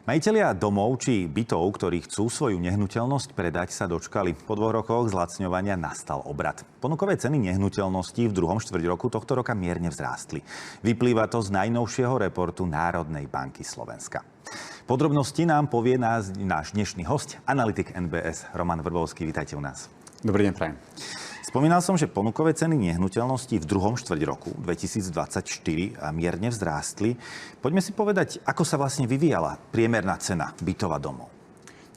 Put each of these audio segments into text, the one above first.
Majitelia domov či bytov, ktorí chcú svoju nehnuteľnosť predať, sa dočkali. Po 2 rokoch zlacňovania nastal obrat. Ponukové ceny nehnuteľností v druhom štvrťroku tohto roka mierne vzrástli. Vyplýva to z najnovšieho reportu Národnej banky Slovenska. Podrobnosti nám povie náš dnešný hosť, analytik NBS Roman Vrbovský. Vítajte u nás. Dobrý deň, prajem. Spomínal som, že ponukové ceny nehnuteľností v druhom štvrťroku 2024 mierne vzrástli. Poďme si povedať, ako sa vlastne vyvíjala priemerná cena bytov a domov.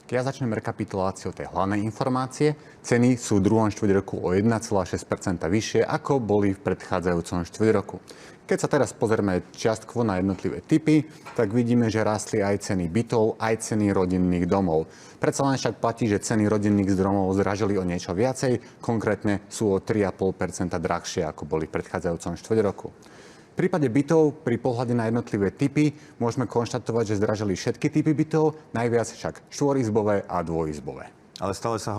Keď ja začnem rekapituláciou tej hlavnej informácie, ceny sú v druhom štvrťroku o 1,6% vyššie, ako boli v predchádzajúcom štvrťroku. Keď sa teraz pozrieme čiastkovo na jednotlivé typy, tak vidíme, že rástli aj ceny bytov, aj ceny rodinných domov. Predsa len však platí, že ceny rodinných domov zdražili o niečo viacej, konkrétne sú o 3,5% drahšie, ako boli v predchádzajúcom štvrťroku. V prípade bytov, pri pohľade na jednotlivé typy, môžeme konštatovať, že zdražili všetky typy bytov, najviac však štvorizbové a dvojizbové. Ale stále sa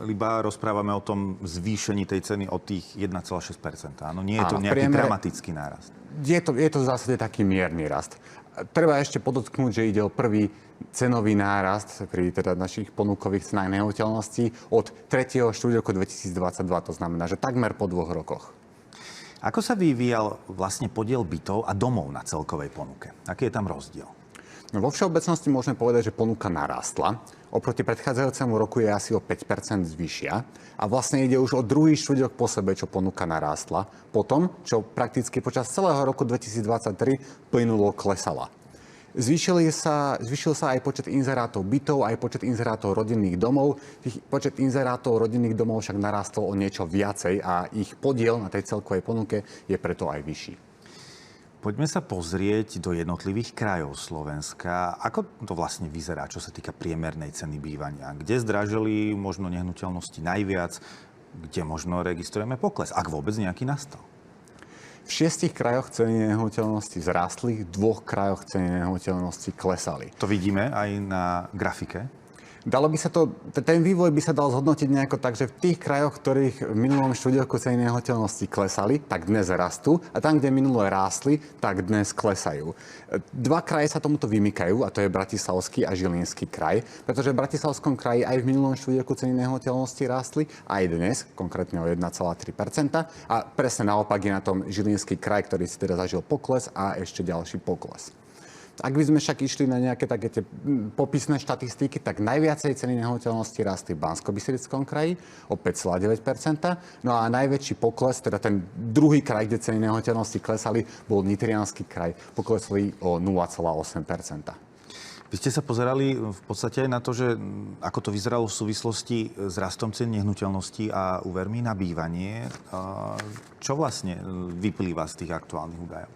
iba rozprávame o tom zvýšení tej ceny o tých 1,6%. Áno, nie je to nejaký dramatický nárast. Je to v zásade taký mierny rast. Treba ešte podotknúť, že ide o prvý cenový nárast pri teda našich ponukových cenách nehnuteľností od 3. štvrťroku 2022. To znamená, že takmer po 2 rokoch. Ako sa vyvíjal vlastne podiel bytov a domov na celkovej ponuke? Aký je tam rozdiel? No, vo všeobecnosti môžeme povedať, že ponuka narástla. Oproti predchádzajúcemu roku je asi o 5% vyššia. A vlastne ide už o druhý štvrťrok po sebe, čo ponuka narástla. Potom, čo prakticky počas celého roku 2023 plynulo klesala. Zvýšil sa aj počet inzerátov bytov, aj počet inzerátov rodinných domov. Počet inzerátov rodinných domov však narástol o niečo viacej a ich podiel na tej celkovej ponuke je preto aj vyšší. Poďme sa pozrieť do jednotlivých krajov Slovenska. Ako to vlastne vyzerá, čo sa týka priemernej ceny bývania? Kde zdražili možno nehnuteľnosti najviac? Kde možno registrujeme pokles? Ak vôbec nejaký nastal? V 6 krajoch ceny nehnuteľnosti vzrástli, v 2 krajoch ceny nehnuteľnosti klesali. To vidíme aj na grafike. Ten vývoj by sa dal zhodnotiť nejako tak, že v tých krajoch, ktorých v minulom štvrťroku ceny nehnuteľnosti klesali, tak dnes rastú a tam, kde minulé rástli, tak dnes klesajú. 2 kraje sa tomuto vymykajú, a to je Bratislavský a Žilinský kraj, pretože v Bratislavskom kraji aj v minulom štvrťroku ceny nehnuteľnosti rástli, aj dnes, konkrétne o 1,3%, a presne naopak je na tom Žilinský kraj, ktorý si teda zažil pokles a ešte ďalší pokles. Ak by sme však išli na nejaké také tie popisné štatistiky, tak najviacej ceny nehnuteľnosti rástli v Banskobystrickom kraji o 5,9%. No a najväčší pokles, teda ten druhý kraj, kde ceny nehnuteľnosti klesali, bol Nitriansky kraj. Poklesli o 0,8%. Vy ste sa pozerali v podstate aj na to, že ako to vyzeralo v súvislosti s rastom cien nehnuteľností a úvermi na bývanie. Čo vlastne vyplýva z tých aktuálnych údajov?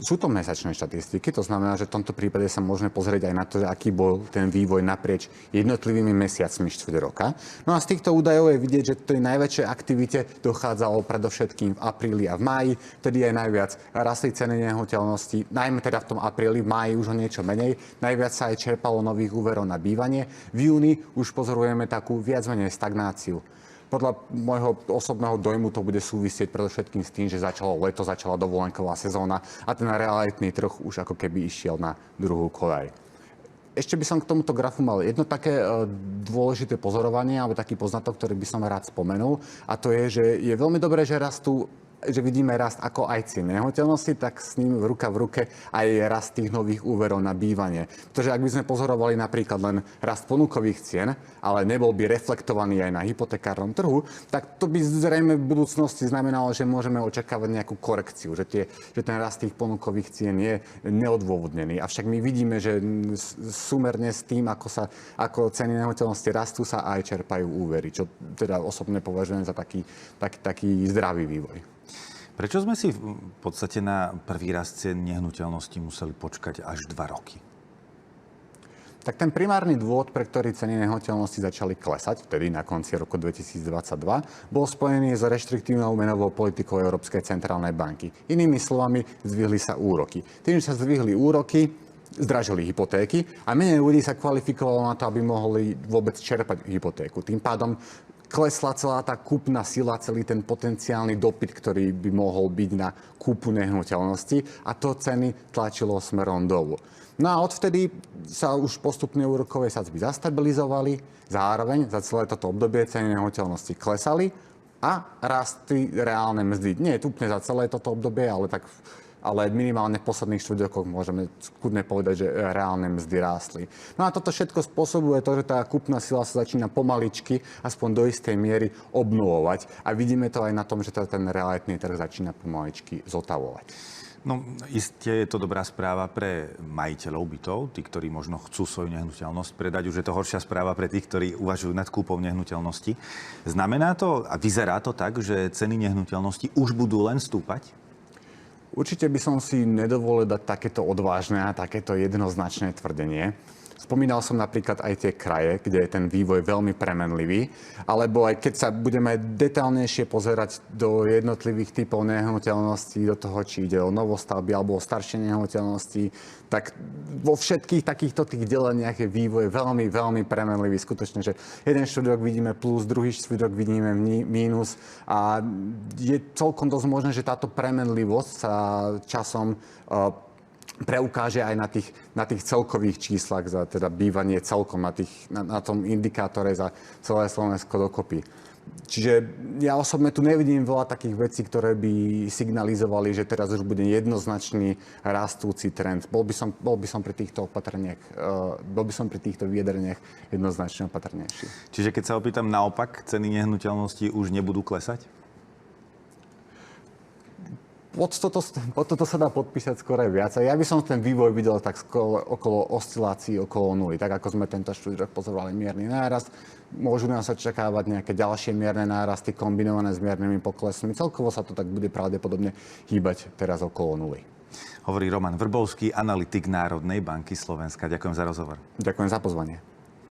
Sú to mesačné štatistiky, to znamená, že v tomto prípade sa môžeme pozrieť aj na to, že aký bol ten vývoj naprieč jednotlivými mesiacmi štvrť roka. No a z týchto údajov je vidieť, že tej najväčšej aktivite dochádzalo predovšetkým v apríli a v máji, vtedy aj najviac rastli ceny nehnuteľností, najmä teda v tom apríli, v máji už o niečo menej. Najviac sa aj čerpalo nových úverov na bývanie. V júni už pozorujeme takú viac menej stagnáciu. Podľa môjho osobného dojmu to bude súvisieť predovšetkým s tým, že začalo leto, začala dovolenková sezóna a ten realitný trh už ako keby išiel na druhú koľaj. Ešte by som k tomuto grafu mal jedno také dôležité pozorovanie, alebo taký poznatok, ktorý by som rád spomenul. A to je, že je veľmi dobré, že vidíme rast ako aj cien nehnuteľnosti, tak s ním ruka v ruke aj rast tých nových úverov na bývanie. Pretože ak by sme pozorovali napríklad len rast ponukových cien, ale nebol by reflektovaný aj na hypotekárnom trhu, tak to by zrejme v budúcnosti znamenalo, že môžeme očakávať nejakú korekciu, že ten rast tých ponukových cien je neodôvodnený. Avšak my vidíme, že súmerne s tým, ako ceny nehnuteľnosti rastú, sa aj čerpajú úvery, čo teda osobne považujem za taký zdravý vývoj. Prečo sme si v podstate na prvý rast cien nehnuteľnosti museli počkať až 2 roky? Tak ten primárny dôvod, pre ktorý ceny nehnuteľnosti začali klesať, vtedy na konci roku 2022, bol spojený s reštriktívnou menovou politikou Európskej centrálnej banky. Inými slovami, zdvihli sa úroky. Tým, že sa zdvihli úroky, zdražili hypotéky a menej ľudí sa kvalifikovalo na to, aby mohli vôbec čerpať hypotéku. Tým pádom klesla celá tá kúpna sila, celý ten potenciálny dopyt, ktorý by mohol byť na kúpu nehnuteľnosti a to ceny tlačilo smerom dolu. No a odvtedy sa už postupne úrokové sadzby zastabilizovali, zároveň za celé toto obdobie ceny nehnuteľnosti klesali a rastli reálne mzdy. Nie je úplne za celé toto obdobie, ale minimálne v posledných 4 rokoch môžeme skudne povedať, že reálne mzdy rástli. No a toto všetko spôsobuje to, že tá kúpna sila sa začína pomaličky, aspoň do istej miery, obnovovať. A vidíme to aj na tom, že ten realitný trh začína pomaličky zotavovať. No, iste je to dobrá správa pre majiteľov bytov, tí, ktorí možno chcú svoju nehnuteľnosť predať. Už je to horšia správa pre tých, ktorí uvažujú nad kúpou nehnuteľnosti. Znamená to a vyzerá to tak, že ceny nehnuteľnosti už budú len stúpať? Určite by som si nedovolil dať takéto odvážne a takéto jednoznačné tvrdenie. Spomínal som napríklad aj tie kraje, kde je ten vývoj veľmi premenlivý, alebo aj keď sa budeme detailnejšie pozerať do jednotlivých typov nehnuteľností, do toho, či ide o novostavby alebo o staršie nehnuteľnosti, tak vo všetkých takýchto tých deleniach je vývoj veľmi, veľmi premenlivý. Skutočne, že jeden štvrťrok vidíme plus, druhý štvrťrok vidíme mínus a je celkom dosť možné, že táto premenlivosť sa časom preukáže aj na tých celkových číslach za teda bývanie celkom, na tom indikátore za celé Slovensko dokopy. Čiže ja osobne tu nevidím veľa takých vecí, ktoré by signalizovali, že teraz už bude jednoznačný rastúci trend. Bol by som pri týchto vyjadreniach jednoznačne opatrnejší. Čiže keď sa opýtam naopak, ceny nehnuteľností už nebudú klesať? Pod toto sa dá podpísať skôr aj viac. Ja by som ten vývoj videl tak okolo oscilácií, okolo nuly. Tak ako sme tento štvrťrok pozorovali mierny nárast, môžu nás očakávať nejaké ďalšie mierne nárasty kombinované s miernymi poklesmi. Celkovo sa to tak bude pravdepodobne hýbať teraz okolo nuly. Hovorí Roman Vrbovský, analytik Národnej banky Slovenska. Ďakujem za rozhovor. Ďakujem za pozvanie.